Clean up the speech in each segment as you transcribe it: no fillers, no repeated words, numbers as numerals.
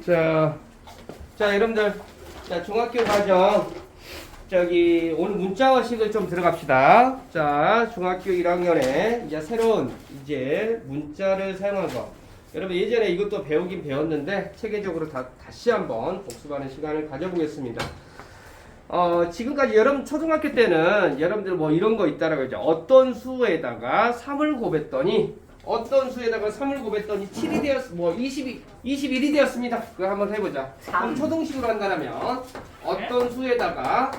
자, 여러분들, 자, 중학교 과정, 오늘 문자어식을 좀 들어갑시다. 자, 중학교 1학년에 이제 새로운 문자를 사용한 거. 여러분, 예전에 이것도 배우긴 배웠는데, 체계적으로 다시 한번 복습하는 시간을 가져보겠습니다. 지금까지 초등학교 때는 여러분들 뭐 이런 거 있다라고 했죠. 어떤 수에다가 3을 곱했더니 7이 되었, 21이 되었습니다. 그거 한번 해보자. 그럼 초등식으로 한다면, 어떤 수에다가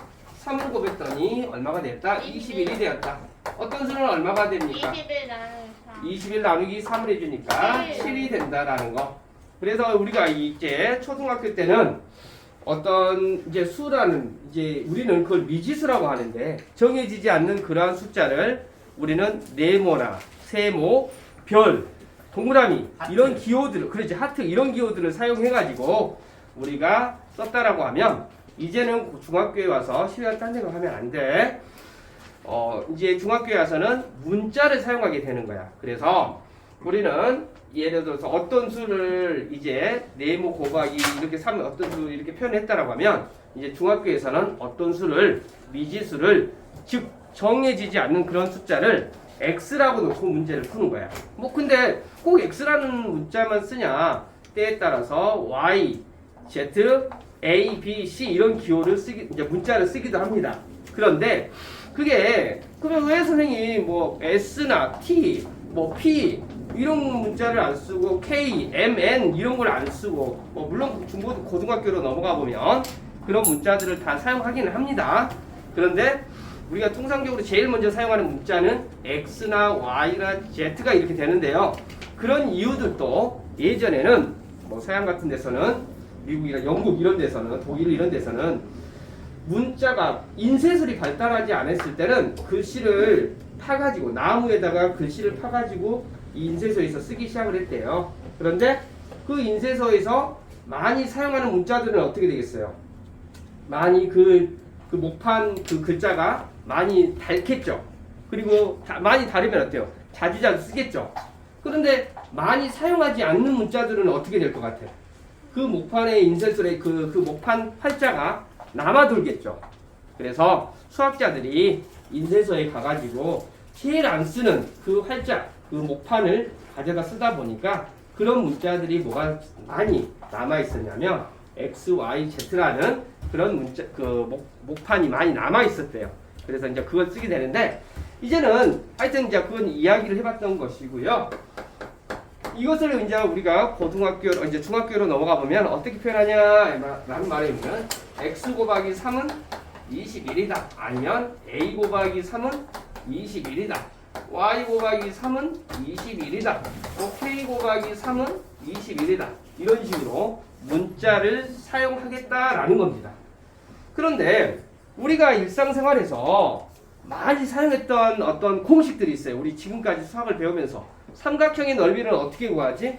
3을 곱했더니 얼마가 됐다? 21이 되었다. 어떤 수는 얼마가 됩니까? 21 나누기 3. 21 나누기 3을 해주니까 7이 된다라는 거. 그래서 우리가 이제 초등학교 때는 어떤 수라는 우리는 그걸 미지수라고 하는데 정해지지 않는 그러한 숫자를 우리는 네모나 세모, 별, 동그라미 하트. 이런 기호들을 그렇지 하트 이런 기호들을 사용해 가지고 우리가 썼다라고 하면 이제는 중학교에 와서 시간 딴 생각 하면 안 돼. 이제 중학교에 와서는 문자를 사용하게 되는 거야. 그래서 우리는 예를 들어서 어떤 수를 네모 곱하기 이렇게 3 어떤 수 이렇게 표현했다라고 하면 이제 중학교에서는 어떤 수를 미지수를 즉 정해지지 않는 그런 숫자를 x라고 놓고 문제를 푸는 거야. 근데 꼭 x라는 문자만 쓰냐? 때에 따라서 y, z, a, b, c 이런 기호를 문자를 쓰기도 합니다. 그런데 그러면 왜 선생님 s나 t, p 이런 문자를 안 쓰고 K, M, N 이런 걸 안 쓰고 물론 고등학교로 넘어가 보면 그런 문자들을 다 사용하기는 합니다. 그런데 우리가 통상적으로 제일 먼저 사용하는 문자는 X나 Y나 Z가 이렇게 되는데요. 그런 이유들도 예전에는 서양 같은 데서는 미국이나 영국 이런 데서는 독일 이런 데서는 문자가 인쇄술이 발달하지 않았을 때는 글씨를 파가지고 나무에다가 글씨를 파가지고 이 인쇄소에서 쓰기 시작을 했대요. 그런데 그 인쇄소에서 많이 사용하는 문자들은 어떻게 되겠어요? 많이 그 목판 그 글자가 많이 닳겠죠. 그리고 많이 다르면 어때요? 자주자주 쓰겠죠. 그런데 많이 사용하지 않는 문자들은 어떻게 될 것 같아요? 그 목판의 인쇄소에 그 목판 활자가 남아돌겠죠. 그래서 수학자들이 인쇄소에 가가지고 제일 안 쓰는 그 활자 그 목판을 가져다 쓰다 보니까 그런 문자들이 뭐가 많이 남아 있었냐면 X, Y, Z라는 그런 문자 목판이 많이 남아 있었대요. 그래서 이제 그걸 쓰게 되는데 이제는 하여튼 그건 이야기를 해봤던 것이고요. 이것을 이제 우리가 중학교로 넘어가 보면 어떻게 표현하냐라는 말이면 X 곱하기 3은 21이다. 아니면 A 곱하기 3은 21이다. Y 곱하기 3은 21이다. 또 K 곱하기 3은 21이다. 이런 식으로 문자를 사용하겠다라는 겁니다. 그런데 우리가 일상생활에서 많이 사용했던 어떤 공식들이 있어요. 우리 지금까지 수학을 배우면서 삼각형의 넓이는 어떻게 구하지?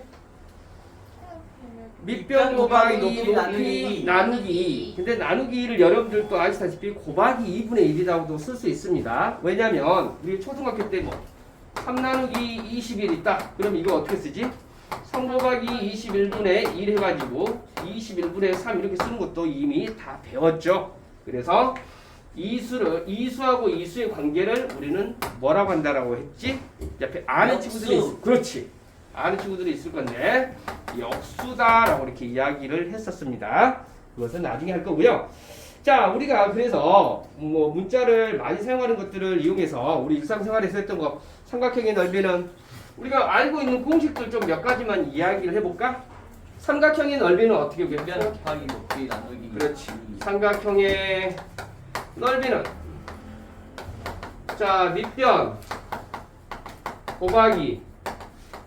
밑변 곱하기 높이 나누기. 근데 나누기를 여러분들도 아시다시피 곱하기 2분의 1이라고도 쓸 수 있습니다. 왜냐면 우리 초등학교 때 3 나누기 21 있다. 그럼 이거 어떻게 쓰지? 3 곱하기 21분의 1 해가지고 21분의 3 이렇게 쓰는 것도 이미 다 배웠죠. 그래서 이수하고 이수의 관계를 우리는 뭐라고 한다라고 했지? 옆에 아는 친구들이 그렇지. 아는 친구들이 있을 건데 역수다라고 이렇게 이야기를 했었습니다. 그것은 나중에 할 거고요. 자, 우리가 그래서 문자를 많이 사용하는 것들을 이용해서 우리 일상생활에서 했던 거 삼각형의 넓이는 우리가 알고 있는 공식들 좀 몇 가지만 이야기를 해볼까? 삼각형의 넓이는 어떻게 구했죠? 밑변 곱하기 높이 나누기. 그렇지. 삼각형의 넓이는 밑변 곱하기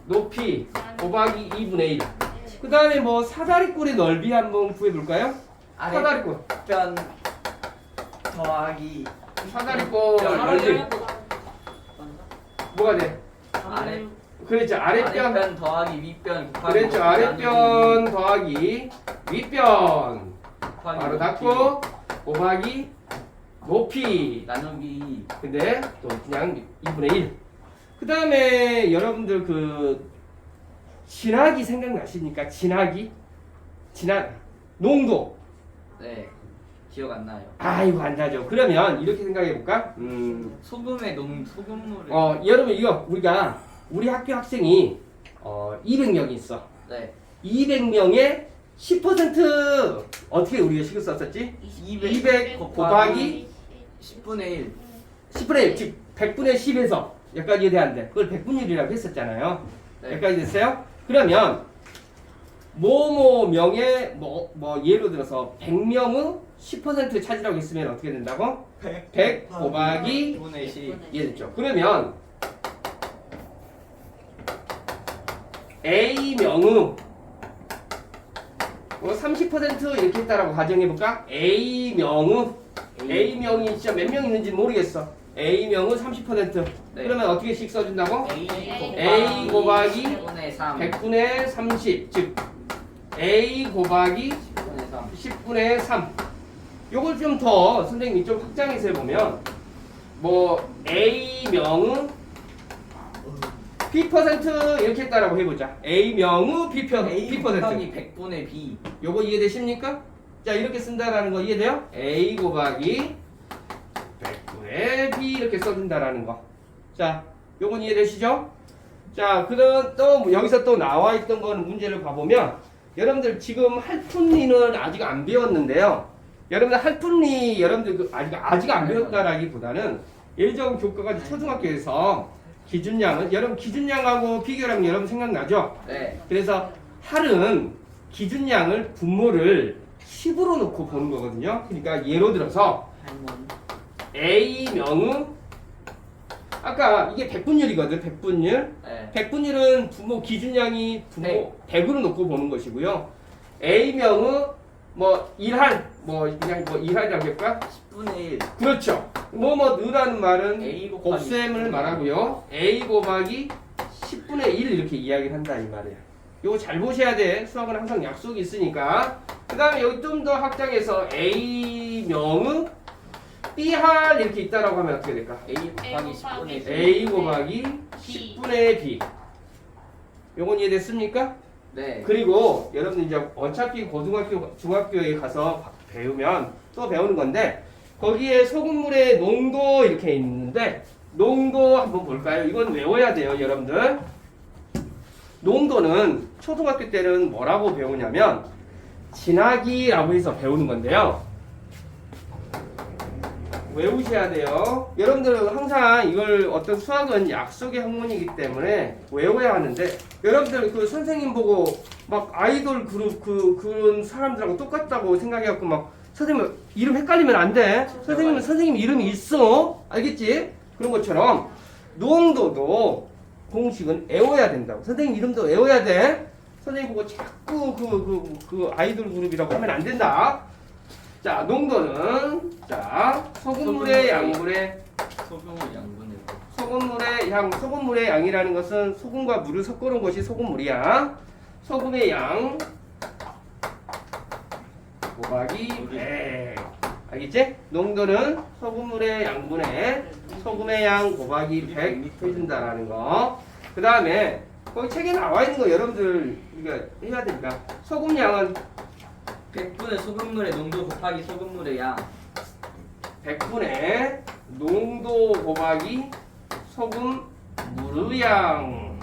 높이 곱하기 2분의 1. 그 다음에 사다리꼴의 넓이 한번 구해볼까요? 사다리꼴. 아랫변 더하기 사다리꼴 넓이. 뭐가 돼? 아래 그렇죠. 아랫변. 더하기 윗변 곱하기 그렇죠. 높이 아랫변 더하기 윗변. 곱하기 바로 높이 닫고 곱하기 높이. 나누기. 근데 또 그냥 2분의 1. 그 다음에 여러분들 진하기 생각나십니까? 진하기? 농도. 네. 기억 안 나요. 아이고 안 나죠. 그러면 이렇게 생각해 볼까? 소금물을. 여러분 이거 우리 학교 학생이 200명이 있어. 네. 200명의 10% 어떻게 우리가 식을 썼었지? 200 곱하기 10분의 1. 10분의 1, 즉 100분의 10에서 여기까지 대한대. 그걸 100분율이라고 했었잖아요. 네. 여기까지 됐어요? 그러면 뭐뭐명의 예를 들어서 100명의 10% 차지라고 했으면 어떻게 된다고? 100 곱하기 10분의 10. 이해됐죠? 그러면 A명의 30% 이렇게 했다라고 가정해볼까? A명의 진짜 몇 명 있는지 모르겠어. A명의 30%. 네. 그러면 어떻게씩 써준다고? A 곱하기 10분의 3. 100분의 30. 즉 A 곱하기 10분의 3. 10분의 3. 요걸 좀 더 선생님이 좀 확장해서 해보면 A명의 B% 이렇게 했다라고 해보자. A명의 A B%. 곱하기 100분의 B. 요거 이해되십니까? 자 이렇게 쓴다라는 거 이해돼요? A 곱하기 100분의 B 이렇게 써준다라는 거. 자 요건 이해되시죠? 자 그럼 또 여기서 또 나와 있던 거는 문제를 봐보면 여러분들 지금 할푼리는 아직 안 배웠는데요. 여러분들 할푼리 여러분들 아직 안 배웠다라기보다는 예전 교과가 초중학교에서 기준량은 여러분 기준량하고 비교량 여러분 생각나죠? 네. 그래서 할은 기준량을 분모를 10으로 놓고 보는 거거든요. 그러니까 예로 들어서 할몬. A명의 아까 이게 100분율이거든. 100분율. 네. 100분율은 분모 기준량이 분모 100으로 놓고 보는 것이고요. A명의 1할 그냥 1할이라고 할까? 10분의 1. 그렇죠. 넣으라는 말은 A 곱하기 곱셈을 말하고요. A 곱하기 10분의 1 이렇게 이야기를 한다 이 말이야. 요거 잘 보셔야 돼. 수학은 항상 약속이 있으니까. 그 다음에 여기 좀 더 확장해서 A명의 B할 이렇게 있다라고 하면 어떻게 될까? A 곱하기 10분의 1. A 곱하기 10분의 B. 요건 이해됐습니까? 네. 그리고 여러분들 이제 어차피 고등학교, 중학교에 가서 배우면 또 배우는 건데 거기에 소금물의 농도 이렇게 있는데 농도 한번 볼까요? 이건 외워야 돼요, 여러분들. 농도는 초등학교 때는 뭐라고 배우냐면 진하기라고 해서 배우는 건데요. 외우셔야 돼요. 여러분들은 항상 이걸 어떤 수학은 약속의 학문이기 때문에 외워야 하는데 여러분들 그 선생님 보고 막 아이돌 그룹 그런 사람들하고 똑같다고 생각해갖고 막 선생님 이름 헷갈리면 안 돼. 선생님 이름이 있어. 알겠지? 그런 것처럼 농도도 공식은 외워야 된다고. 선생님 이름도 외워야 돼. 선생님 보고 자꾸 그 아이돌 그룹이라고 하면 안 된다. 자, 농도는 소금물의 양분의 소금물의 양이라는 것은 소금과 물을 섞어 놓은 것이 소금물이야. 소금의 양 곱하기 100. 알겠지? 농도는 소금물의 양분의 소금의 양 곱하기 100 해준다라는 거. 그 다음에 거기 책에 나와 있는 거 여러분들 우리가 해야 되니까 소금 양은 100분의 소금물의 농도 곱하기 소금물의 양. 100분의 농도 곱하기 소금물의 양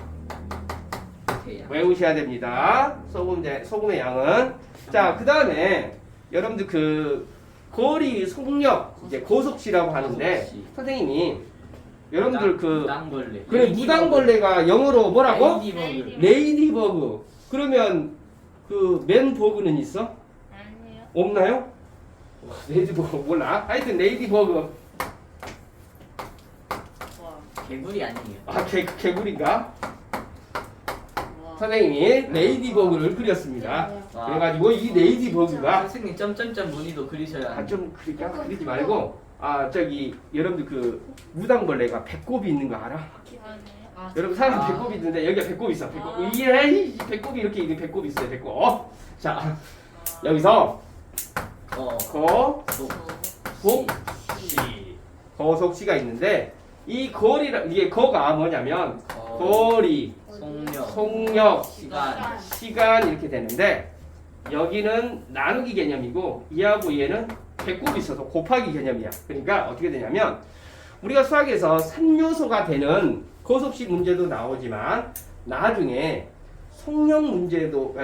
이렇게 양. 외우셔야 됩니다. 소금의 양은. 자, 그 다음에 여러분들 그 거리 속력 이제 고속시라고 하는데 고속시. 선생님이 여러분들 무당벌레. 그래 무당벌레가 영어로 뭐라고? 레이디버그. 레이디버그. 그러면 그 맨버그는 있어? 아니요. 없나요? 레이디버그 몰라. 하여튼 레이디버그. 와. 개구리 아니에요. 아 개구리인가? 와. 선생님이 레이디버그를 그렸습니다. 와. 그래가지고 이 레이디버그가 선생님 점점점 무늬도 그리셔야. 좀 그리지 말고 저기 여러분들 그 무당벌레가 배꼽이 있는 거 알아? 아, 여러분 사람 아. 배꼽이 있는데 여기가 배꼽이 있어. 배꼽. 아. 이 배꼽이 이렇게 있는 배꼽이 있어요. 배꼽. 자 여기서 거속시 거속시가 있는데 이 이게 거가 뭐냐면 거리 속력. 속력 시간. 시간 이렇게 되는데 여기는 나누기 개념이고 이하고 얘는 배꼽이 있어서 곱하기 개념이야. 그러니까 어떻게 되냐면 우리가 수학에서 3요소가 되는 거듭식 문제도 나오지만 나중에 속력 문제도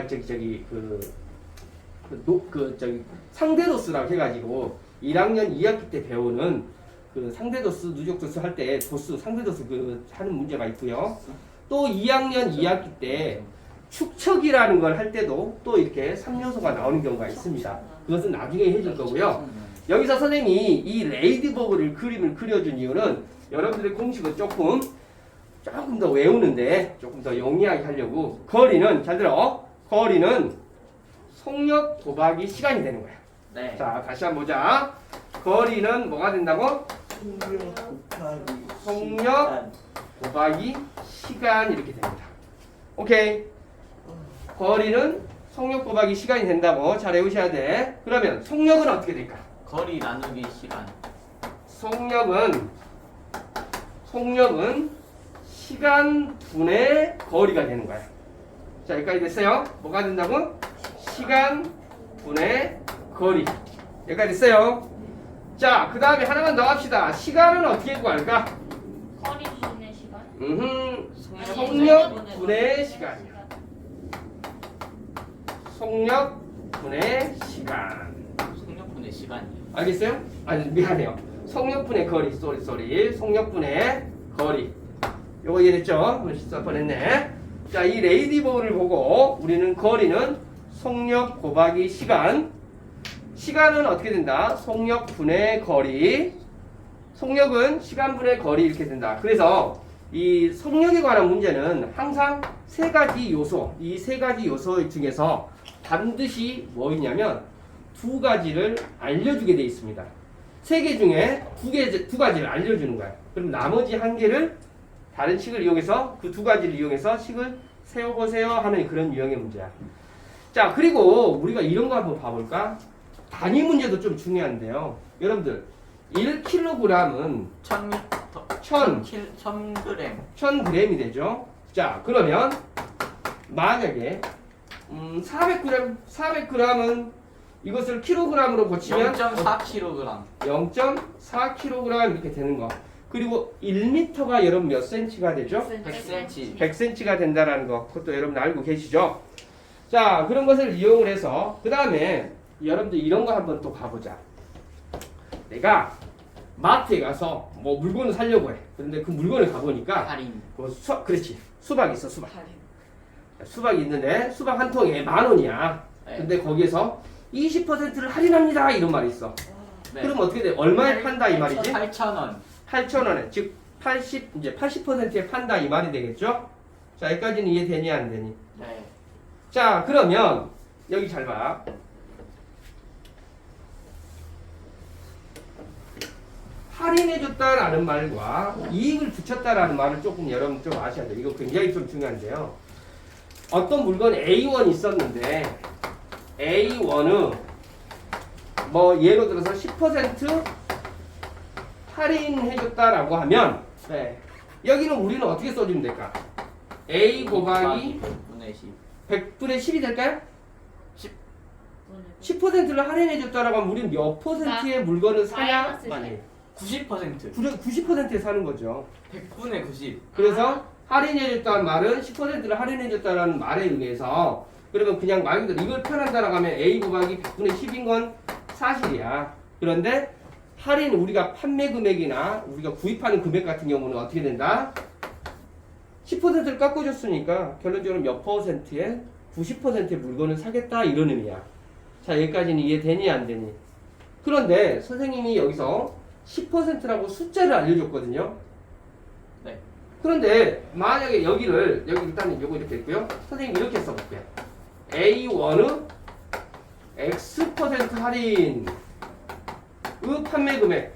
상대도수라고 해가지고 1학년 2학기 때 배우는 그 상대도수, 누적도수 할 때 도수, 상대도수 하는 문제가 있고요. 또 2학년 2학기 때 축척이라는 걸 할 때도 또 이렇게 3요소가 나오는 경우가 있습니다. 그것은 나중에 해줄 거고요. 여기서 선생님이 이 레이디버그를 그림을 그려준 이유는 여러분들의 공식을 조금 더 외우는데 조금 더 용이하게 하려고 거리는 잘 들어. 거리는 속력 곱하기 시간이 되는 거야. 네. 자, 다시 한번 보자. 거리는 뭐가 된다고? 속력 곱하기 시간 이렇게 됩니다. 오케이. 거리는 속력 곱하기 시간이 된다고 잘 외우셔야 돼. 그러면 속력은 어떻게 될까? 거리 나누기 시간. 속력은 시간 분의 거리가 되는 거야. 자, 여기까지 됐어요? 뭐가 된다고? 시간 분의 거리. 여기까지 됐어요? 자, 그 다음에 하나만 더 합시다. 시간은 어떻게 구할까? 거리 분의 시간? 속력 분의 시간이야. 속력 분의 시간. 속력분의 시간이요. 알겠어요? 아니, 미안해요. 속력분의 거리, 쏘리. 속력분의 거리. 요거 이해됐죠? 실수 뻔했네. 자, 이 레이디버그를 보고 우리는 거리는 속력 곱하기 시간. 시간은 어떻게 된다? 속력 분의 거리. 속력은 시간 분의 거리 이렇게 된다. 그래서 이 속력에 관한 문제는 항상 세 가지 요소, 이 세 가지 요소 중에서 반드시 뭐 있냐면 두 가지를 알려주게 돼 있습니다. 세 개 중에 두 가지를 알려주는 거야. 그럼 나머지 한 개를 다른 식을 이용해서 그 두 가지를 이용해서 식을 세워보세요 하는 그런 유형의 문제야. 자, 그리고 우리가 이런 거 한번 봐볼까? 단위 문제도 좀 중요한데요. 여러분들 1kg은 1000g. 1000g이 되죠. 자, 그러면 만약에 400g은 이것을 킬로그램으로 고치면 0.4kg. 0.4kg 이렇게 되는 거. 그리고 1m가 여러분 몇 cm가 되죠? 100cm. 100cm가 된다라는 거. 그것도 여러분 알고 계시죠? 자, 그런 것을 이용을 해서 그 다음에 여러분들 이런 거 한번 또 봐보자. 내가 마트에 가서 뭐 물건을 사려고 해. 그런데 그 물건을 가보니까 할인. 그렇지. 수박이 있어, 수박. 수박이 있는데 수박 한 통에 10,000원이야. 네. 근데 거기에서 20%를 할인합니다. 이런 말이 있어. 네. 그럼 어떻게 돼? 얼마에 판다 이 말이지? 8,000원. 8,000원에 즉 80%에 판다 이 말이 되겠죠? 자, 여기까지는 이해되니 안 되니? 네. 자, 그러면 여기 잘 봐. 할인해줬다라는 말과 이익을 붙였다라는 말을 조금 여러분 좀 아셔야 돼요. 이거 굉장히 좀 중요한데요. 어떤 물건 A1 있었는데 A1은 뭐 예로 들어서 10% 할인해줬다라고 하면 네. 여기는 우리는 어떻게 써주면 될까? A 곱하기 100분의 10. 100분의 10이 될까요? 10%를 할인해줬다라고 하면 우리는 몇 퍼센트의 물건을 사냐? 마이너스 90%. 90%에 사는 거죠. 100분의 90. 그래서 할인해줬다는 말은 10%를 할인해줬다는 말에 의해서 그러면 그냥 말 그대로 이걸 표현한다라고 하면 A 곱하기 100분의 10인 건 사실이야. 그런데 할인 우리가 판매 금액이나 우리가 구입하는 금액 같은 경우는 어떻게 된다? 10%를 깎아줬으니까 결론적으로 몇 퍼센트에 90%의 물건을 사겠다 이런 의미야. 자, 여기까지는 이해되니 안 되니? 그런데 선생님이 여기서 10%라고 숫자를 알려줬거든요. 네. 그런데 만약에 여기 일단 요거 이렇게 있고요. 선생님 이렇게 써볼게요. A1은 X% 할인 의 판매 금액.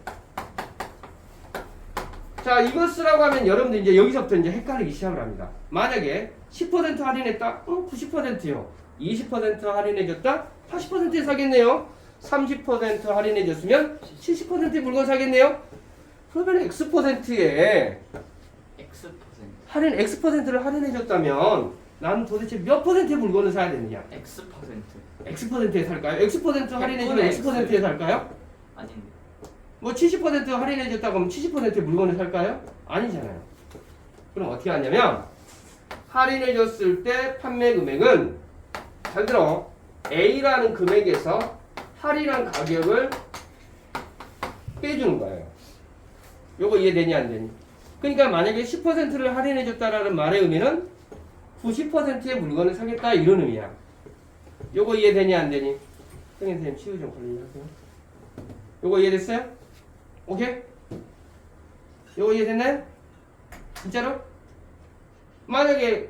자, 이걸 쓰라고 하면 여러분들 이제 여기서부터 이제 헷갈리기 시작을 합니다. 만약에 10% 할인했다? 90%요. 20% 할인해줬다? 80%에 사겠네요. 30% 할인해줬으면 70%의 물건 사겠네요. 그러면 X%에 X%. 할인 X%를 할인해줬다면 나는 도대체 몇 퍼센트의 물건을 사야 되느냐? X%. X%에 살까요? X% 할인해주면 X%에 살까요? 아닌데. 뭐 70% 할인해줬다고 하면 70%의 물건을 살까요? 아니잖아요. 그럼 어떻게 하냐면 할인해줬을 때 판매 금액은 잘 들어 A라는 금액에서 할인한 가격을 빼주는 거예요. 요거 이해되니 안 되니? 그러니까 만약에 10%를 할인해줬다라는 말의 의미는 90%의 물건을 사겠다 이런 의미야. 요거 이해되니 안 되니? 선생님 치유 좀 관리하세요. 요거 이해됐어요? 오케이? 요거 이해됐나요? 진짜로? 만약에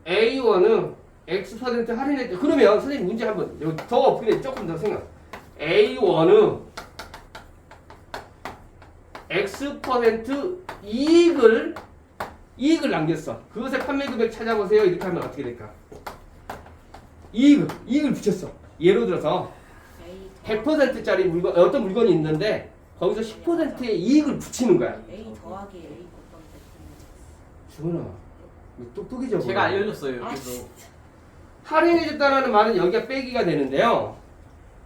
A1은 X% 할인했죠. 그러면 선생님 문제 한번 여기 더 업그레이드 조금 더 생각. A1은 X% 이익을 남겼어. 그것의 판매 금액 찾아보세요. 이렇게 하면 어떻게 될까? 이익을 붙였어. 예를 들어서 100%짜리 물건 어떤 물건이 있는데 거기서 10%의 이익을 붙이는 거야. A 더하기 A 주원아, 똑똑해져. 제가 알려줬어요. 아, 그래서 할인해줬다라는 말은 여기가 빼기가 되는데요.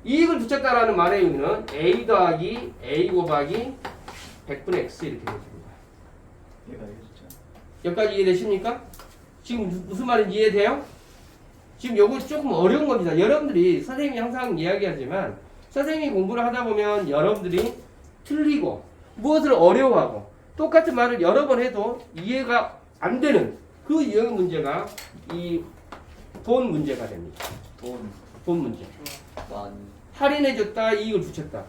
이익을 붙였다라는 말의 의미는 A 더하기 A 곱하기 100분의 X 이렇게 되는 거야. 얘가 알려줬죠. 여기까지 이해되십니까? 지금 무슨 말인지 이해돼요? 지금 요거 조금 어려운 겁니다. 여러분들이 선생님이 항상 이야기하지만 선생님이 공부를 하다 보면 여러분들이 틀리고 무엇을 어려워하고 똑같은 말을 여러 번 해도 이해가 안 되는 그 유형 문제가 이 돈 문제가 됩니다. 돈 문제. 많이. 할인해줬다, 이익을 붙였다.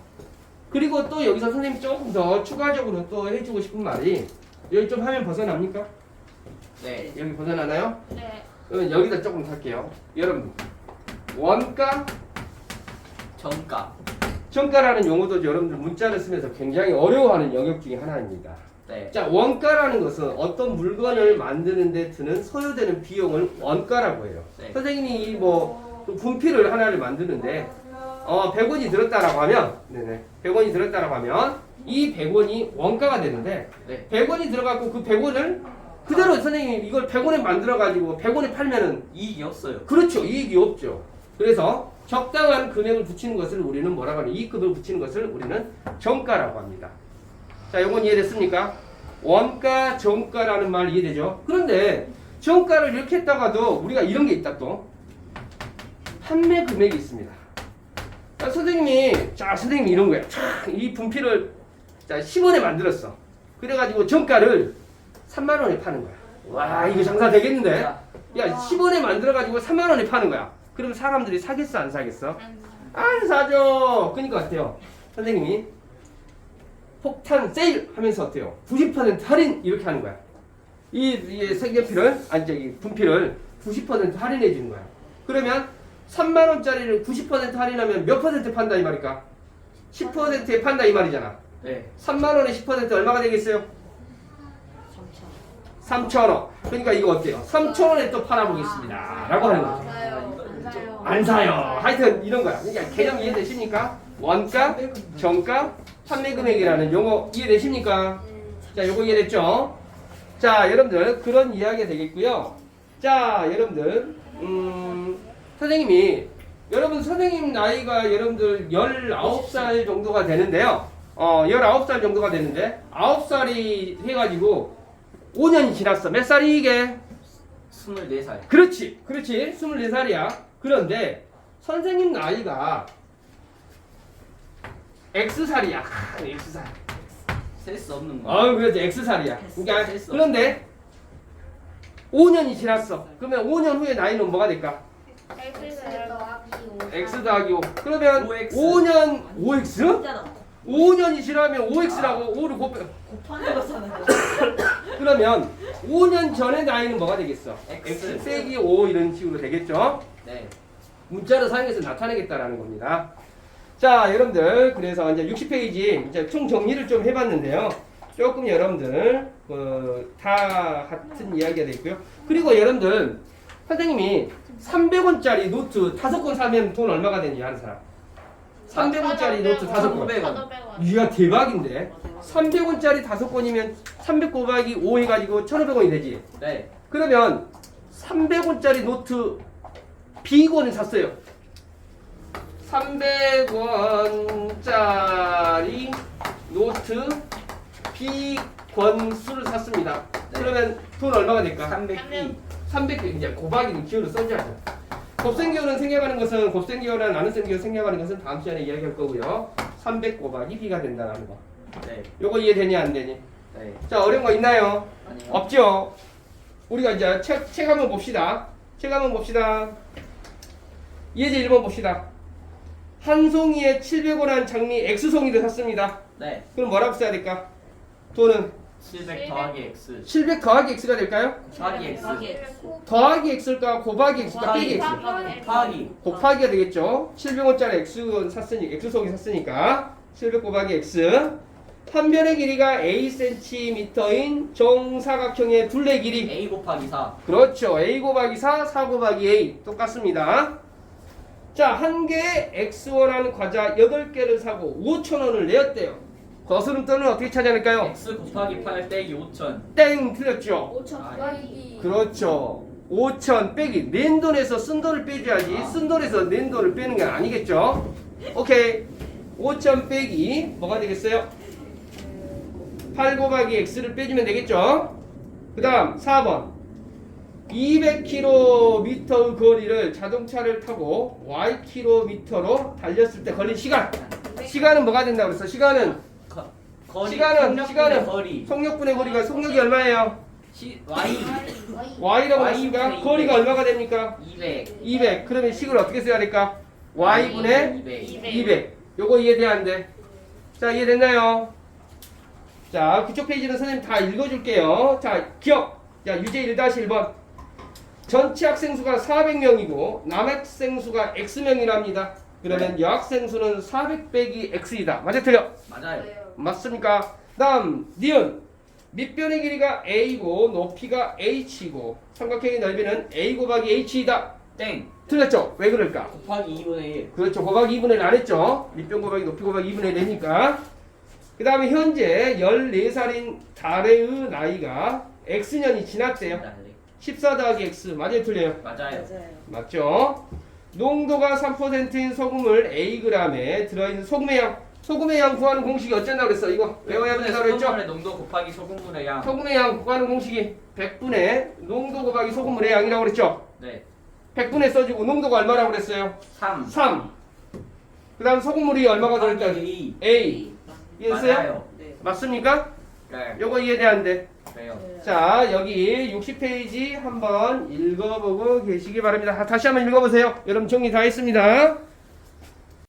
그리고 또 여기서 선생님이 조금 더 추가적으로 또 해주고 싶은 말이 여기 좀 화면 벗어납니까? 네. 여기 벗어나나요? 네. 그러면 여기다 조금 할게요. 여러분, 원가, 정가. 정가라는 용어도 여러분들 문자를 쓰면서 굉장히 어려워하는 영역 중에 하나입니다. 네. 자, 원가라는 것은 어떤 물건을 만드는 데 드는 소요되는 비용을 원가라고 해요. 네. 선생님이 그 분필을 하나를 만드는데 100원이 들었다라고 하면 100원이 들었다라고 하면 이 100원이 원가가 되는데 네. 100원이 들어가고 그 100원을 그대로 선생님이 이걸 100원에 만들어 가지고 100원에 팔면은 이익이 없어요. 그렇죠. 이익이 없죠. 그래서 적당한 금액을 붙이는 것을 우리는 뭐라고 하냐? 이익금을 붙이는 것을 우리는 정가라고 합니다. 자, 이건 이해됐습니까? 원가, 정가라는 말 이해되죠? 그런데 정가를 이렇게 했다가도 우리가 이런 게 있다 또. 판매 금액이 있습니다. 자, 선생님이 이런 거야. 이 분필을 10원에 만들었어. 그래가지고 정가를 3만 원에 파는 거야. 와, 이거 장사 되겠는데? 야, 10원에 만들어가지고 3만 원에 파는 거야. 그럼 사람들이 사겠어, 안 사겠어? 안 사죠. 그러니까 어때요? 선생님이 폭탄 세일 하면서 어때요? 90% 할인 이렇게 하는 거야. 이 색연필을 분필을 90% 할인해 주는 거야. 그러면 3만 원짜리를 90% 할인하면 몇 퍼센트 판다 이 말일까? 10%에 판다 이 말이잖아. 네. 3만 원에 10% 얼마가 되겠어요? 3,000원. 그러니까 이거 어때요? 3,000원에 또 팔아보겠습니다. 라고 하는 거죠. 안 사요. 하여튼 이런 거야. 그러니까 개념 이해되십니까? 원가, 정가, 판매 금액이라는 용어 이해되십니까? 자, 요거 이해됐죠? 자, 여러분들 그런 이야기가 되겠고요. 자, 여러분들 선생님 나이가 여러분들 19살 정도가 되는데요. 19살 정도가 되는데 9살이 해가지고 5년이 지났어. 몇 살이 이게? 24살. 그렇지. 24살이야. 그런데 선생님 나이가 X살이야. X살. 셀 수 없는 거. 그렇지. X살이야. 그러니까 그런데 5년이 지났어. 그러면 5년 후에 나이는 뭐가 될까? X 더하기 5. 그러면 5X. 5년 5X? 진짜다. 5년이 지나면 5X라고 5를 곱하는 거잖아요. 그러면 5년 전의 나이는 뭐가 되겠어? X. X 빼기 5 이런 식으로 되겠죠? 네. 문자를 사용해서 나타내겠다라는 겁니다. 자, 여러분들 그래서 이제 60페이지 이제 총 정리를 좀 해봤는데요. 조금 여러분들 다 같은 이야기가 되고요. 그리고 여러분들 선생님이 300원짜리 노트 5권 사면 돈 얼마가 되는지 아는 사람? 300원짜리 노트 5권. 500원. 이야 대박인데. 300원짜리 5권이면 300 곱하기 5 해가지고 1,500원이 되지. 네. 그러면 300원짜리 노트 B권을 샀어요. 300원짜리 노트 비권수를 샀습니다. 네. 그러면 돈 얼마가 될까? 300비 300개 이제 곱하기는 기호를 써줘야죠. 곱셈기호는 생략하는 것은 곱셈기호랑 나눗셈기호 생략하는 것은 다음 시간에 이야기할 거고요. 300 곱하기 b가 된다는 거. 네. 요거 이해되니 안 되니? 네. 자 어려운 거 있나요? 아니요. 없죠. 우리가 이제 책 한번 봅시다. 책 한번 봅시다. 예제 1번 봅시다. 한 송이에 700원한 장미 X송이를 샀습니다. 네. 그럼 뭐라고 써야 될까? 돈은 700 더하기 X 700 더하기 X가 될까요? 더하기 X 더하기 X일까? 곱하기 X일까? 빼기 X? 더하기 곱하기가 되겠죠. 700원짜리 X송이 샀으니까 700 곱하기 X. 한 변의 길이가 A cm인 정사각형의 둘레 길이. A 곱하기 4 그렇죠. A 곱하기 4, 4 곱하기 A 똑같습니다. 자, 한 개의 X1하는 과자 8개를 사고 5,000원을 내었대요. 거스름돈은 어떻게 찾아낼까요? X 곱하기 8 빼기 5,000 땡! 틀렸죠. 5천 아, 더하기 그렇죠. 5,000 빼기 낸 돈에서 쓴 돈을 빼줘야지 쓴 돈에서 낸 돈을 빼는 게 아니겠죠. 오케이. 5,000 빼기 뭐가 되겠어요? 8 곱하기 X를 빼주면 되겠죠. 그 다음 4번 200km 거리를 자동차를 타고 Ykm로 달렸을 때 걸린 시간. 시간은 뭐가 된다고 그랬어? 시간은 거리 시간은 거리 속력분의 거리가 속력이 얼마예요? Y Y라고 Y 했으니까 분의 거리가 200. 얼마가 됩니까? 200 200. 그러면 식을 어떻게 써야 될까? Y분의 200. 요거 이해돼 안 돼? 자, 이해됐나요? 자, 그쪽 페이지는 선생님 다 읽어줄게요. 자, 기억. 자, 유제 1-1번. 전체 학생 수가 400명이고 남학생 수가 X명이랍니다. 그러면 여학생 수는 400 빼기 X이다. 맞아 틀려? 맞아요. 맞습니까? 다음 니은 밑변의 길이가 A고 높이가 H이고 삼각형의 넓이는 A 곱하기 H이다. 땡 틀렸죠? 왜 그럴까? 곱하기 2분의 1 그렇죠. 곱하기 2분의 1 안 했죠? 밑변 곱하기 높이 곱하기 2분의 1 되니까. 그 다음에 현재 14살인 달의 나이가 X년이 지났대요. 14 더하기 X 맞아요 틀려요? 맞아요. 맞아요. 맞죠? 농도가 3%인 소금을 Ag에 들어있는 소금의 양. 소금의 양 구하는 공식이 어쩐다고 그랬어? 이거 외워야 된다고 그랬죠? 소금물의 농도 곱하기 소금물의 양. 소금의 양 구하는 공식이 100분의 농도 곱하기 소금물의 양이라고 그랬죠? 네. 100분의 써주고 농도가 얼마라고 그랬어요? 3 3. 그 다음 소금물이 얼마가 들어있다? 곱하기 2 A. 이해했어요? 맞아요. 네. 맞습니까? 네. 요거 이해돼 안 돼? 그래요. 자, 여기 60페이지 한번 읽어보고 계시기 바랍니다. 다시 한번 읽어보세요. 여러분 정리 다 했습니다.